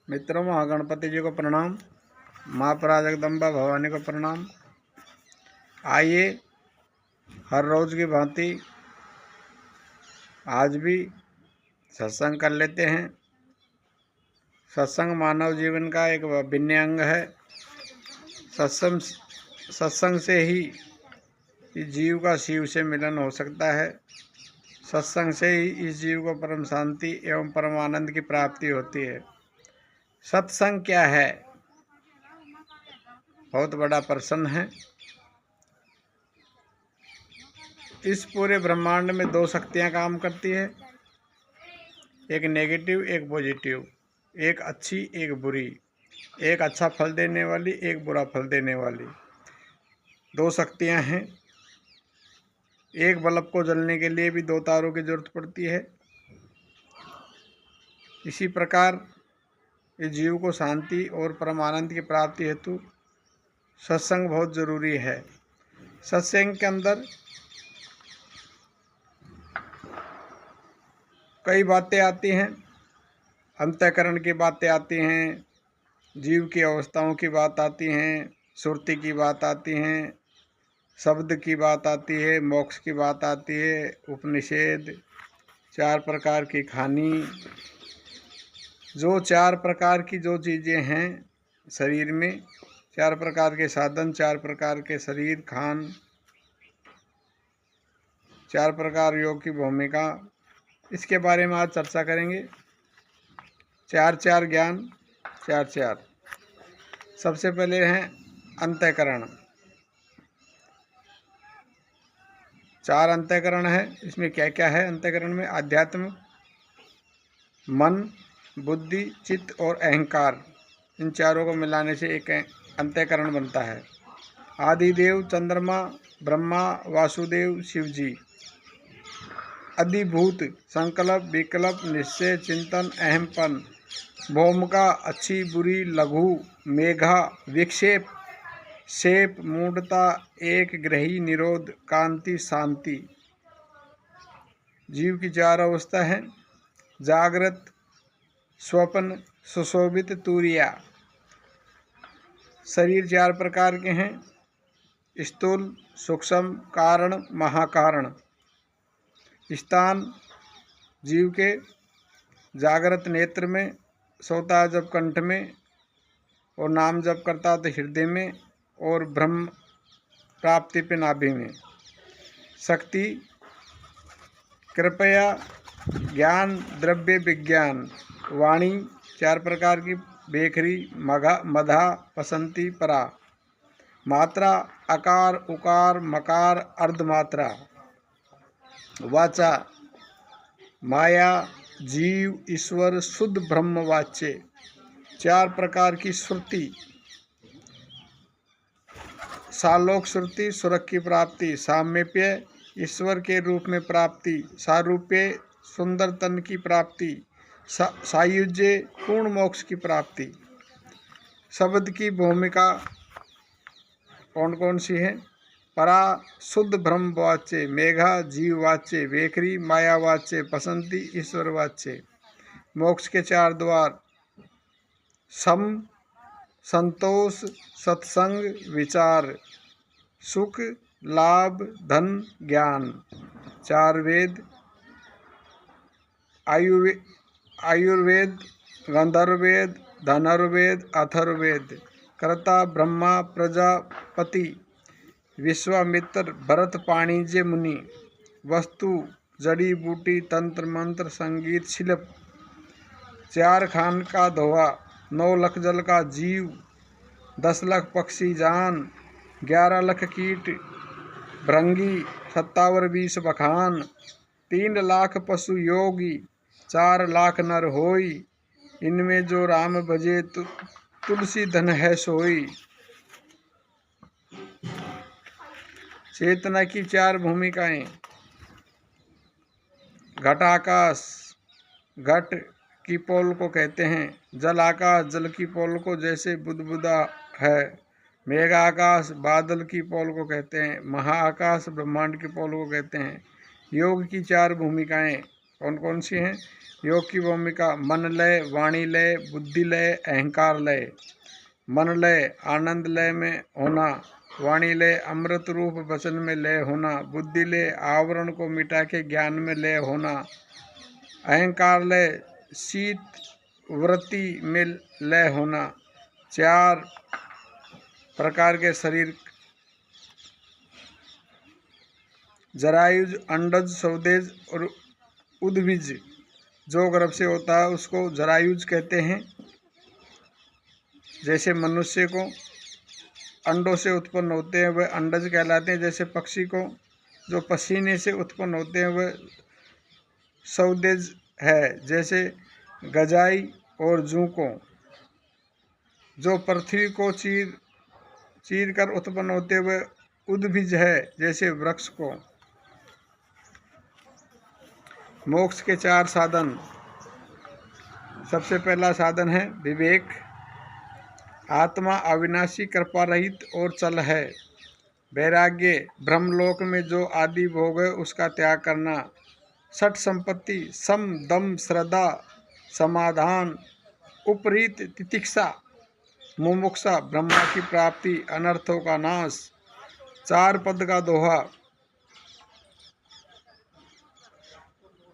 मित्रों, महागणपति जी को प्रणाम। माँ पराजगदम्बा भवानी को प्रणाम। आइए हर रोज की भांति आज भी सत्संग कर लेते हैं। सत्संग मानव जीवन का एक अभिन्न अंग है। सत्संग से ही इस जीव का शिव से मिलन हो सकता है। सत्संग से ही इस जीव को परम शांति एवं परम आनंद की प्राप्ति होती है। सत्संग क्या है? बहुत बड़ा प्रश्न है। इस पूरे ब्रह्मांड में दो शक्तियां काम करती है, एक नेगेटिव एक पॉजिटिव, एक अच्छी एक बुरी, एक अच्छा फल देने वाली एक बुरा फल देने वाली। दो शक्तियां हैं। एक बल्ब को जलने के लिए भी दो तारों की जरूरत पड़ती है। इसी प्रकार इस जीव को शांति और परम आनंद की प्राप्ति हेतु सत्संग बहुत जरूरी है। सत्संग के अंदर कई बातें आती हैं। अंतःकरण की बातें आती हैं, जीव की अवस्थाओं की बात आती हैं, सुरति की बात आती हैं, शब्द की बात आती है, मोक्ष की बात आती है, उपनिषद, चार प्रकार की खानी, जो चार प्रकार की जो चीज़ें हैं शरीर में, चार प्रकार के साधन, चार प्रकार के शरीर, खान, चार प्रकार योग की भूमिका, इसके बारे में आज चर्चा करेंगे। चार चार ज्ञान, चार चार। सबसे पहले हैं अंतःकरण। चार अंतःकरण है। इसमें क्या क्या है अंतःकरण में? आध्यात्म, मन, बुद्धि, चित्त और अहंकार। इन चारों को मिलाने से एक अंतःकरण बनता है। आदिदेव चंद्रमा, ब्रह्मा, वासुदेव, शिवजी। अधिभूत संकल्प, विकल्प, निश्चय, चिंतन, अहमपन। भूमिका अच्छी बुरी, लघु, मेघा, विक्षेप, शेप, मूढ़ता, एक ग्रही, निरोध, कांति, शांति। जीव की चार अवस्था है: जागृत, स्वप्न, सुशोभित, तुरिया। शरीर चार प्रकार के हैं: स्थूल, सूक्ष्म, कारण, महाकारण। स्थान जीव के जागृत नेत्र में, सोता है जब कंठ में, और नाम जप करता तो हृदय में, और ब्रह्म प्राप्ति पे नाभि में। शक्ति कृपया, ज्ञान, द्रव्य, विज्ञान। वाणी चार प्रकार की: बेखरी, मधा, पसंती, परा। मात्रा अकार, उकार, मकार, अर्धमात्रा। वाचा माया, जीव, ईश्वर, शुद्ध ब्रह्म वाच्य। चार प्रकार की श्रुति: सालोक श्रुति, स्वर्ग की प्राप्ति। सामीप्य, ईश्वर के रूप में प्राप्ति। सारूप्य, सुंदर तन की प्राप्ति। सायुज्य, पूर्ण मोक्ष की प्राप्ति। शब्द की भूमिका कौन कौन सी है? परा शुद्ध ब्रह्म वाच्य, मेघा जीव वाच्य, वेखरी माया वाच्य, पसंती ईश्वर वाच्य। मोक्ष के चार द्वार: सम, संतोष, सत्संग, विचार, सुख, लाभ, धन, ज्ञान। चार वेद: आयुर्वेद, गंधर्ववेद, धनुर्वेद, अथर्ववेद। कर्ता ब्रह्मा प्रजापति, विश्वामित्र, भरत, पाणिज्य मुनि। वस्तु जड़ी बूटी, तंत्र मंत्र, संगीत, शिल्प। चार खान का धोआ, 9 लाख जल का जीव, 10 लाख पक्षी जान, 11 लाख कीट भृंगी, 57 बीस बखान। 3 लाख पशु योगी, 4 लाख नर होई। इनमें जो राम भजे तुलसी धन है सोई। चेतना की चार भूमिकाएं: घटाकाश, घट की पोल को कहते हैं। जल आकाश, जल की पोल को जैसे बुदबुदा है। मेघाकाश, बादल की पोल को कहते हैं। महाआकाश, ब्रह्मांड की पोल को कहते हैं। योग की चार भूमिकाएं: कौन कौन सी हैं? योग की भूमिका: मन लय, वाणी लय, बुद्धि लय, अहंकार लय। मन लय आनंद लय में होना, वाणी लय अमृत रूप वचन में लय होना, बुद्धि लय आवरण को मिटा के ज्ञान में लय होना, अहंकार लय शीत वृत्ति में लय होना। 4 प्रकार के शरीर: जरायुज, अंडज, स्वदेज और उद्भिज। जो गर्भ से होता है उसको जरायुज कहते हैं। जैसे मनुष्य को अंडों से उत्पन्न होते हैं वह अंडज कहलाते हैं। जैसे पक्षी को जो पसीने से उत्पन्न होते हैं वह स्वदेज है। जैसे गजाई और जू को जो पृथ्वी को चीर कर उत्पन्न होते हुए उद्भिज है। जैसे वृक्ष को। मोक्ष के 4 साधन: सबसे पहला साधन है विवेक। आत्मा अविनाशी, कृपा रहित और चल है। वैराग्य, ब्रह्मलोक में जो आदि भोग है उसका त्याग करना। षट संपत्ति: सम, दम, श्रद्धा, समाधान, उपरीत, तितिक्षा, मुमुक्षा, ब्रह्मा की प्राप्ति, अनर्थों का नाश। 4 पद का दोहा: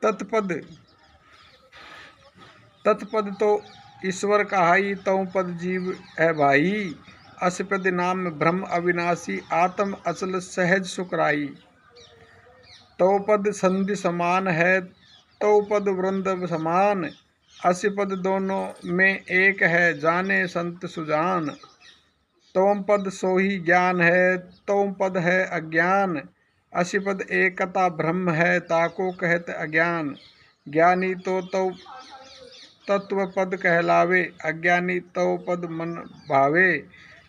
तत्पद तत्पद तो ईश्वर कहाई, तऊ पद जीव है भाई। असपद नाम ब्रह्म अविनाशी, आत्म अचल सहज सुखराई। तौ पद संधि समान है, तौ पद वृंद समान। असपद दोनों में एक है, जाने संत सुजान। तोम पद सोही ज्ञान है, तोम पद है अज्ञान। असिपद एकता ब्रह्म है, ताको कहत अज्ञान। ज्ञानी तो तत्व पद कहलावे, अज्ञानी तव पद मन भावे।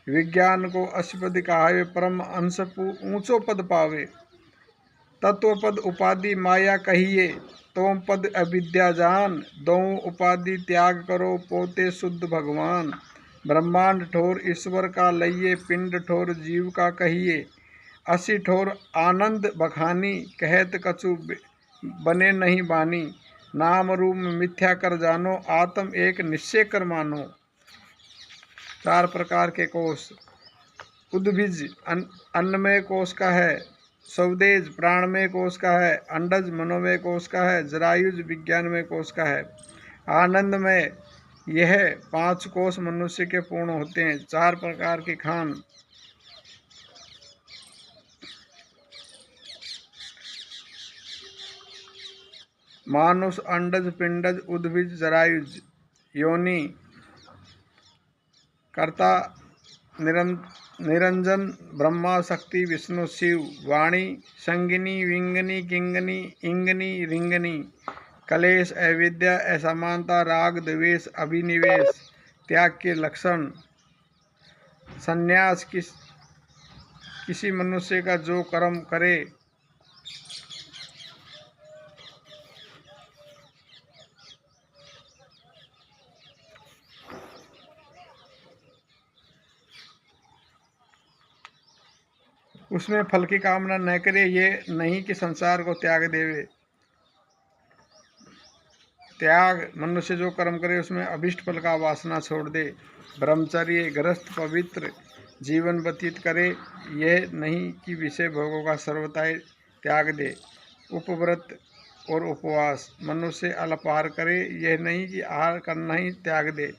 विज्ञान को असिपद कहावे, परम अंश ऊंचो पद पावे। तत्व पद उपाधि माया कहिए, तोम पद अविद्या जान। दों उपाधि त्याग करो, पोते शुद्ध भगवान। ब्रह्मांड ठोर ईश्वर का लइए, पिंड ठोर जीव का कहिए। 80 ठोर आनंद बखानी, कहत कछु बने नहीं बानी। नाम रूप मिथ्या कर जानो, आत्म एक निश्चय कर मानो। 4 प्रकार के कोष: उद्भिज अन्नमय कोष का है, स्वदेज प्राणमय कोष का है, अंडज मनोमय कोष का है, जरायुज विज्ञानमय कोष का है। आनंदमय यह 5 कोष मनुष्य के पूर्ण होते हैं। 4 प्रकार के खान: मानुष, अंडज, पिंडज, उद्भिज, जरायुज। योनि: कर्ता निरंजन ब्रह्मा, शक्ति विष्णु शिव। वाणी: संगिनी, विंगनी, किंगनी, इंगनी, रिंगनी। कलेश: अविद्या, असमानता, राग, द्वेष, अभिनिवेश। त्याग के लक्षण: संन्यास: किसी मनुष्य का जो कर्म करे उसमें फल की कामना न करे, ये नहीं कि संसार को त्याग देवे। त्याग: मनुष्य जो कर्म करे उसमें अभिष्ट फल का वासना छोड़ दे। ब्रह्मचर्य: गृहस्थ पवित्र जीवन व्यतीत करे, यह नहीं कि विषय भोगों का सर्वथा त्याग दे। उपव्रत और उपवास: मनुष्य अल्पाहार करे, यह नहीं कि आहार करना ही त्याग दे।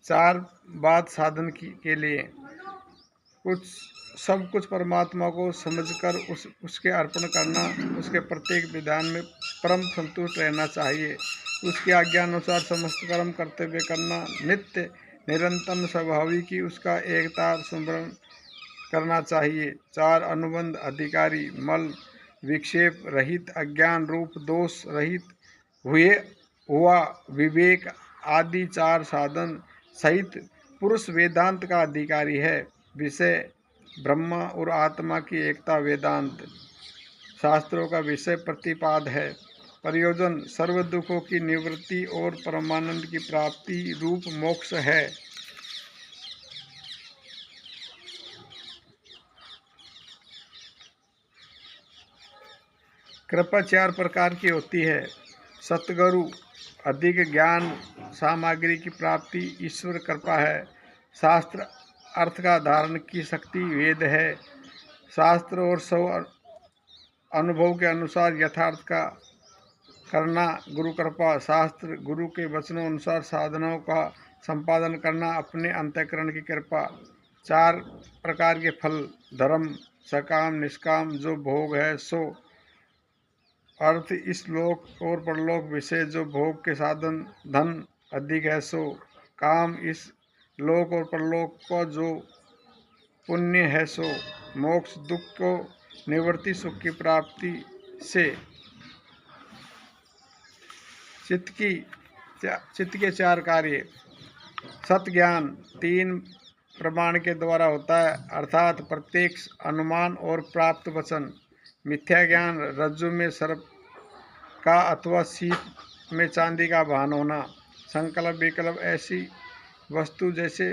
4 बात साधन के लिए: सब कुछ परमात्मा को समझकर उसके अर्पण करना, उसके प्रत्येक विधान में परम संतुष्ट रहना चाहिए, उसकी आज्ञा अनुसार समस्त कर्म कर्तव्य करना, नित्य निरंतर स्वाभाविक ही उसका एकता स्मरण करना चाहिए। 4 अनुबंध अधिकारी: मल विक्षेप रहित, अज्ञान रूप दोष रहित हुआ विवेक आदि 4 साधन सहित पुरुष वेदांत का अधिकारी है। विषय: ब्रह्मा और आत्मा की एकता वेदांत शास्त्रों का विषय प्रतिपाद है। प्रयोजन: सर्व दुखों की निवृत्ति और परमानंद की प्राप्ति रूप मोक्ष है। कृपा 4 प्रकार की होती है। सतगुरु अधिक ज्ञान सामग्री की प्राप्ति ईश्वर कृपा है। शास्त्र अर्थ का धारण की शक्ति वेद है। शास्त्र और सब अनुभव के अनुसार यथार्थ का करना गुरु कृपा। शास्त्र गुरु के वचनों अनुसार साधनाओं का संपादन करना अपने अंतःकरण की कृपा। 4 प्रकार के फल धर्म सकाम निष्काम जो भोग है सो। अर्थ इस लोक और परलोक विषय जो भोग के साधन धन अधिक है सो। काम इस लोक और परलोक को जो पुण्य है सो। मोक्ष दुख को निवृत्ति सुख की प्राप्ति से। चित्त के 4 कार्य। सत ज्ञान 3 प्रमाण के द्वारा होता है अर्थात प्रत्यक्ष अनुमान और प्राप्त वचन। मिथ्या ज्ञान रज्जु में सर्प का अथवा सीप में चांदी का भान होना। संकल्प विकल्प ऐसी वस्तु जैसे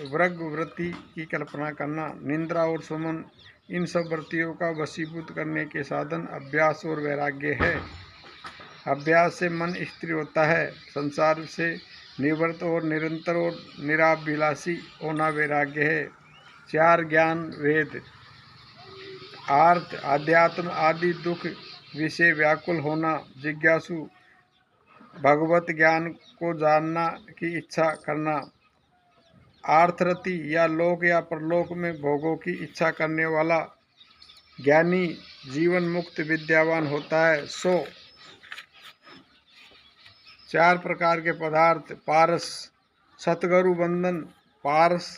वृग वृत्ति की कल्पना करना। निंद्रा और सुमन इन सब वृत्तियों का वशीभूत करने के साधन अभ्यास और वैराग्य है। अभ्यास से मन स्थिर होता है। संसार से निवृत्त और निरंतर और निराभिलाषी होना वैराग्य है। 4 ज्ञान वेद आर्थ आध्यात्म आदि दुख विषय व्याकुल होना। जिज्ञासु भगवत ज्ञान को जानना की इच्छा करना। आर्थरति या लोक या परलोक में भोगों की इच्छा करने वाला। ज्ञानी जीवन मुक्त विद्यावान होता है सो। 4 प्रकार के पदार्थ पारस सतगुरु बंधन पारस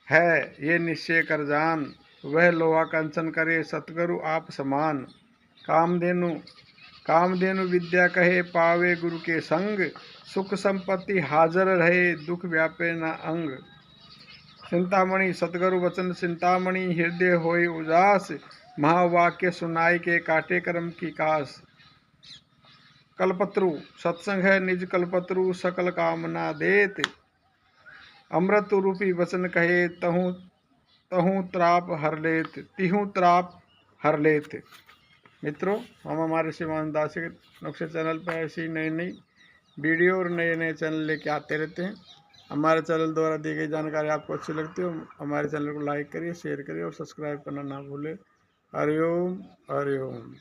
है ये निश्चय कर जान। वह लोहा कंचन करे सतगुरु आप समान। कामधेनु कामधेनु विद्या कहे पावे गुरु के संग। सुख संपत्ति हाजर रहे दुख व्यापे न अंग। चिंतामणि सतगुरु वचन चिंतामणि हृदय होय उदास। महावाक्य सुनाई के काटे कर्म की कास। कल्पत्रु सत्संग है निज कल्पत्रु सकल कामना देत। अमृत रूपी वचन कहे तहु तहु त्राप हर लेत तिहु त्राप हर लेत। मित्रों हम हमारे शिवानंद दास के नक्शे चैनल पर ऐसी नई नई वीडियो और नए नए चैनल लेके आते रहते हैं। हमारे चैनल द्वारा दी गई जानकारी आपको अच्छी लगती हो हमारे चैनल को लाइक करिए शेयर करिए और सब्सक्राइब करना ना भूलें। हरिओम हरिओम।